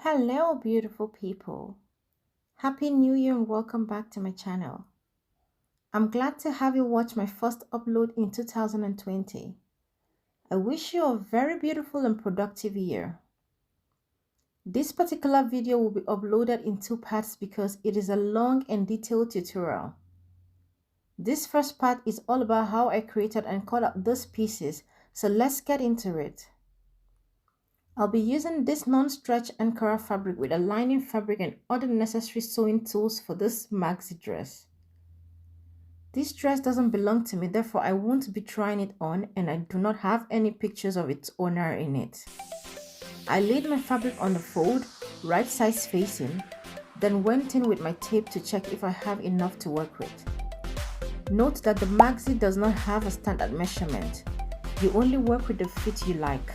Hello, beautiful people. Happy New Year and welcome back to my channel. I'm glad to have you watch my first upload in 2020. I wish you a very beautiful and productive year. This particular video will be uploaded in two parts because it is a long and detailed tutorial. This first part is all about how I created and cut out these pieces, so let's get into it. I'll be using this non-stretch Ankara fabric with a lining fabric and other necessary sewing tools for this maxi dress. This dress doesn't belong to me, therefore I won't be trying it on, and I do not have any pictures of its owner in it. I laid my fabric on the fold, right size facing, then went in with my tape to check if I have enough to work with. Note that the maxi does not have a standard measurement. You only work with the fit you like.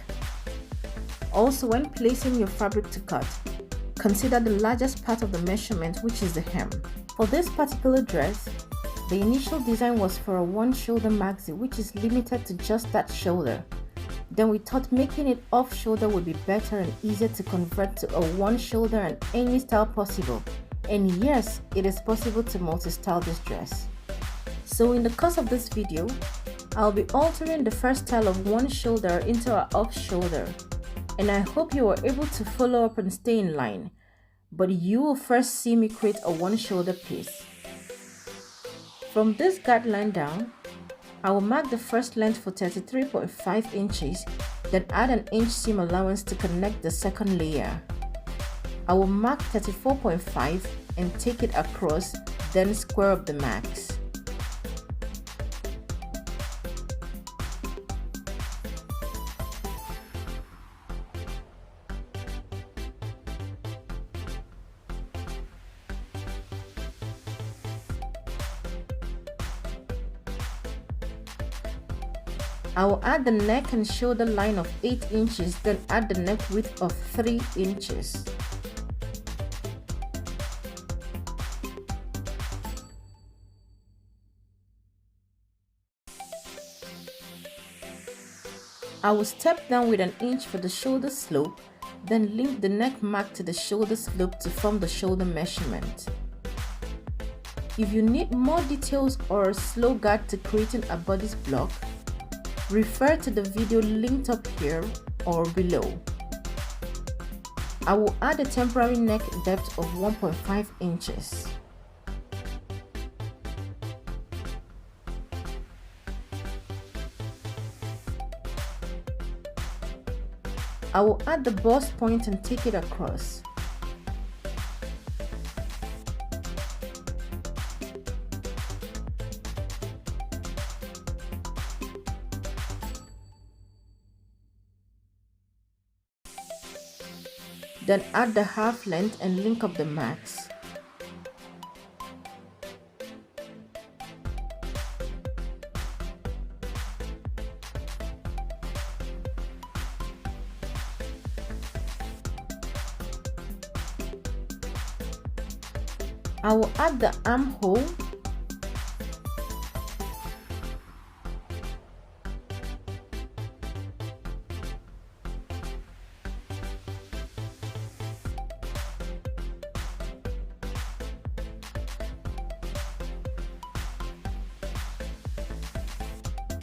Also, when placing your fabric to cut, consider the largest part of the measurement, which is the hem. For this particular dress, the initial design was for a one-shoulder maxi, which is limited to just that shoulder. Then we thought making it off-shoulder would be better and easier to convert to a one-shoulder and any style possible. And yes, it is possible to multi-style this dress. So in the course of this video, I'll be altering the first style of one shoulder into an off-shoulder. And I hope you are able to follow up and stay in line, but you will first see me create a one shoulder piece. From this guideline down, I will mark the first length for 33.5 inches, then add an inch seam allowance to connect the second layer. I will mark 34.5 and take it across, then square up the marks. I will add the neck and shoulder line of 8 inches, then add the neck width of 3 inches. I will step down with an inch for the shoulder slope, then link the neck mark to the shoulder slope to form the shoulder measurement. If you need more details or a slow guide to creating a bodice block, refer to the video linked up here or below. I will add a temporary neck depth of 1.5 inches. I will add the bust point and take it across. Then add the half length and link up the marks. I will add the armhole .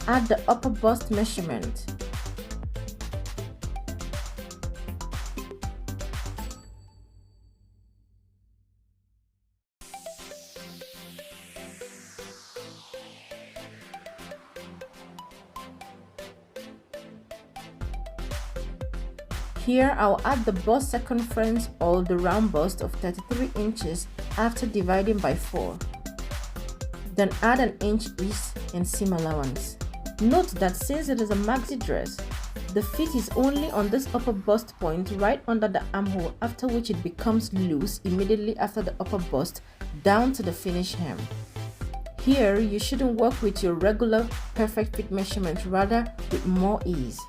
Add the upper bust measurement. Here I'll add the bust circumference or the round bust of 33 inches after dividing by 4. Then add an inch east and seam allowance. Note that since it is a maxi dress, the fit is only on this upper bust point right under the armhole, after which it becomes loose immediately after the upper bust down to the finished hem. Here you shouldn't work with your regular perfect fit measurement, rather with more ease.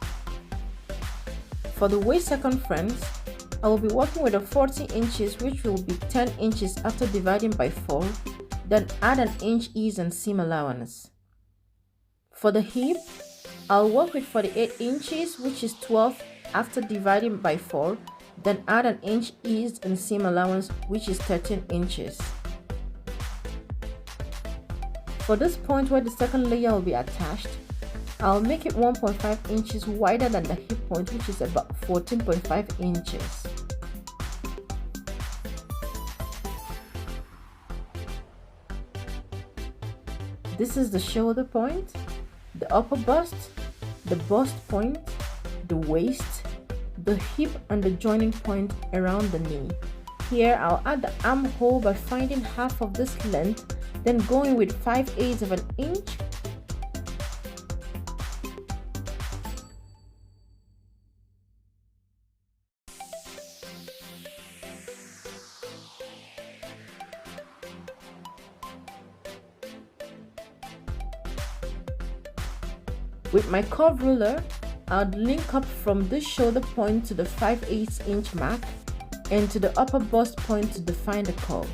For the waist circumference, I will be working with a 40 inches, which will be 10 inches after dividing by 4, then add an inch ease and seam allowance. For the hip, I'll work with 48 inches, which is 12 after dividing by 4, Then add an inch ease and seam allowance, which is 13 inches. For this point where the second layer will be attached, I'll make it 1.5 inches wider than the hip point, which is about 14.5 inches. This is the shoulder point, the upper bust, the bust point, the waist, the hip and the joining point around the knee. Here I'll add the armhole by finding half of this length, then going with 5/8 of an inch. With my curve ruler, I'll link up from this shoulder point to the 5/8 inch mark and to the upper bust point to define the curve.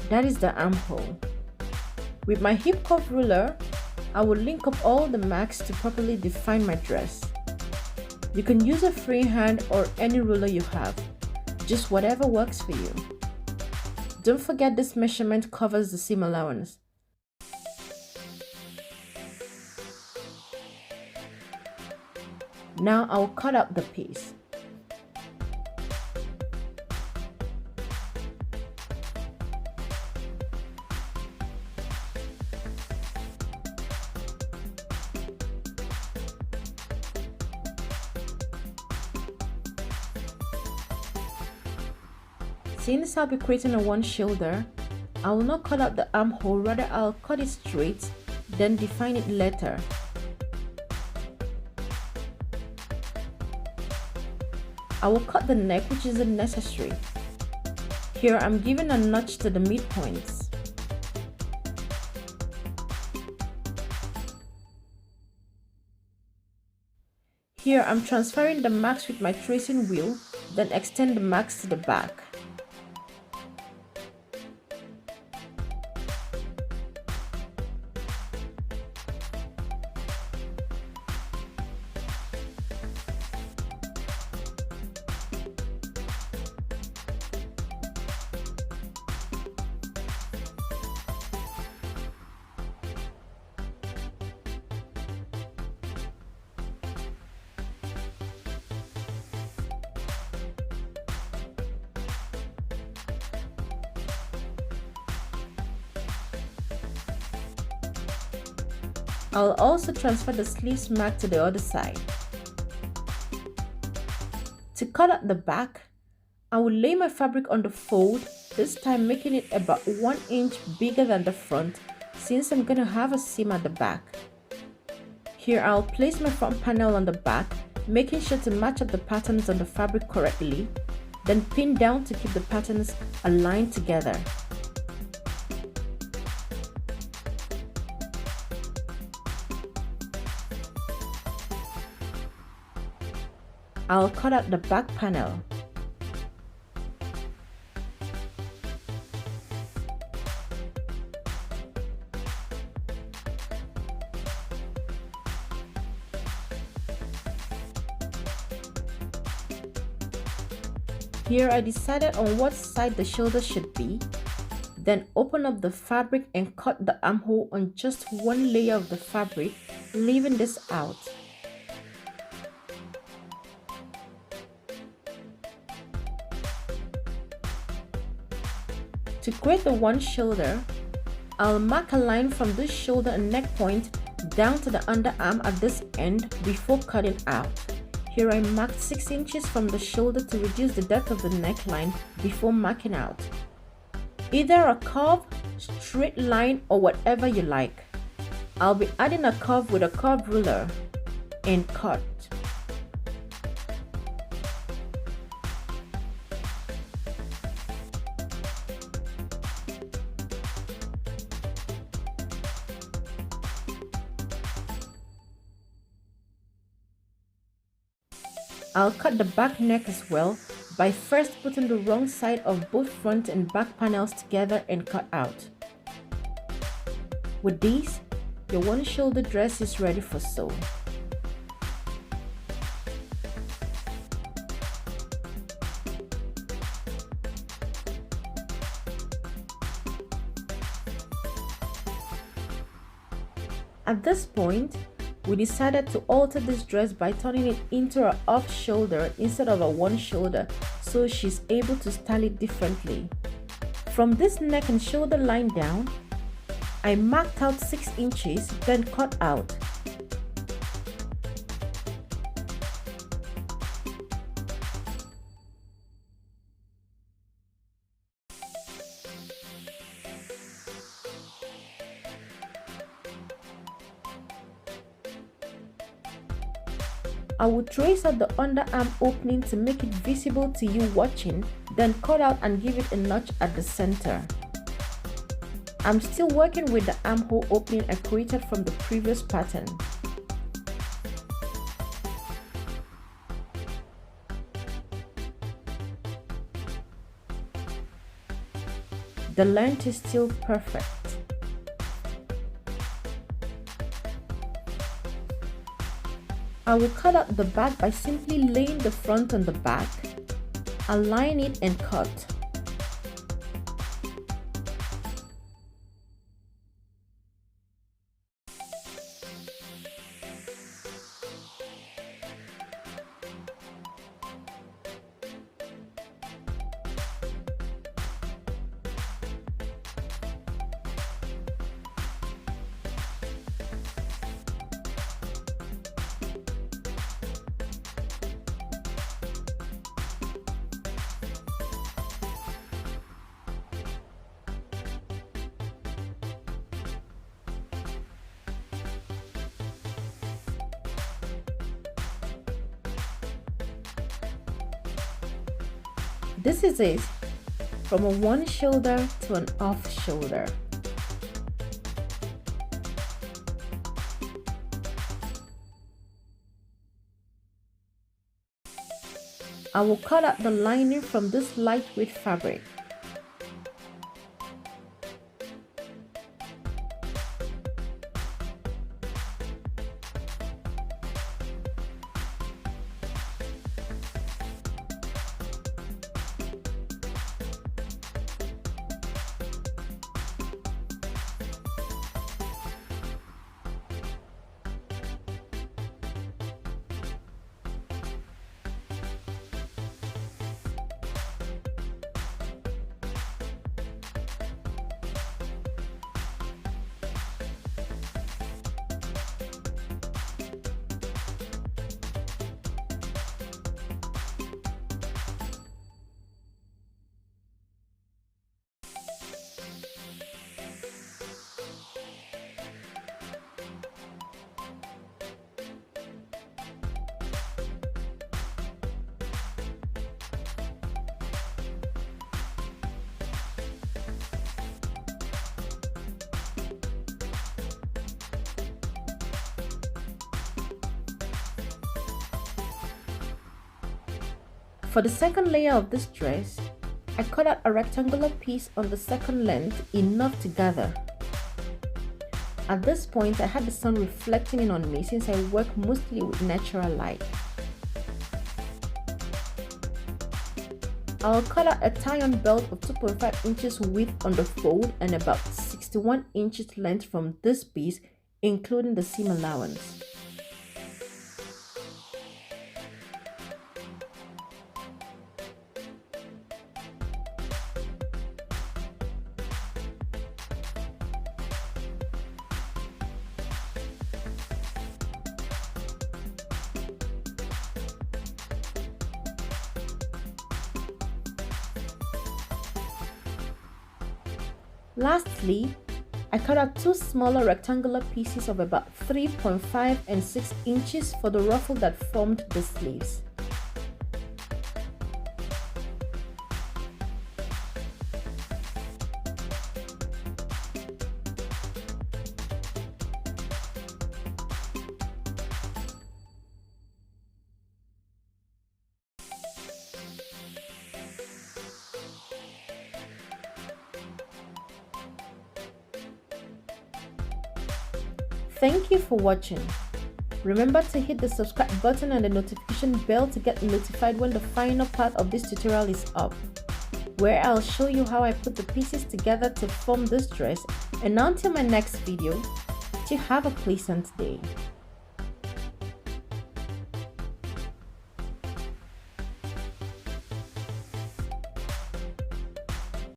That is the armhole. With my hip curve ruler, I will link up all the marks to properly define my dress. You can use a freehand or any ruler you have, just whatever works for you. Don't forget this measurement covers the seam allowance. Now I'll cut out the piece. Since I'll be creating a one shoulder, I will not cut out the armhole, rather I'll cut it straight, then define it later. I will cut the neck, which isn't necessary. Here I'm giving a notch to the midpoints. Here I'm transferring the marks with my tracing wheel, then extend the marks to the back. I'll also transfer the sleeves mark to the other side. To cut out the back, I will lay my fabric on the fold, this time making it about 1 inch bigger than the front since I'm going to have a seam at the back. Here I'll place my front panel on the back, making sure to match up the patterns on the fabric correctly, then pin down to keep the patterns aligned together. I'll cut out the back panel. Here I decided on what side the shoulder should be, then open up the fabric and cut the armhole on just one layer of the fabric, leaving this out. To create the one shoulder, I'll mark a line from this shoulder and neck point down to the underarm at this end before cutting out. Here I marked 6 inches from the shoulder to reduce the depth of the neckline before marking out. Either a curve, straight line or whatever you like. I'll be adding a curve with a curve ruler and cut. I'll cut the back neck as well, by first putting the wrong side of both front and back panels together and cut out. With these, your one shoulder dress is ready for sew. At this point, we decided to alter this dress by turning it into an off shoulder instead of a one shoulder, so she's able to style it differently. From this neck and shoulder line down, I marked out 6 inches, then cut out. I will trace out the underarm opening to make it visible to you watching, then cut out and give it a notch at the center. I'm still working with the armhole opening I created from the previous pattern. The length is still perfect. I will cut out the back by simply laying the front on the back, align it and cut. This is it, from a one shoulder to an off shoulder. I will cut out the lining from this lightweight fabric. For the second layer of this dress, I cut out a rectangular piece on the second length enough to gather. At this point, I had the sun reflecting in on me since I work mostly with natural light. I'll cut out a tie-on belt of 2.5 inches width on the fold and about 61 inches length from this piece, including the seam allowance. Lastly, I cut out 2 smaller rectangular pieces of about 3.5 and 6 inches for the ruffle that formed the sleeves. Thank you for watching. Remember to hit the subscribe button and the notification bell to get notified when the final part of this tutorial is up, where I'll show you how I put the pieces together to form this dress. And until my next video, you have a pleasant day.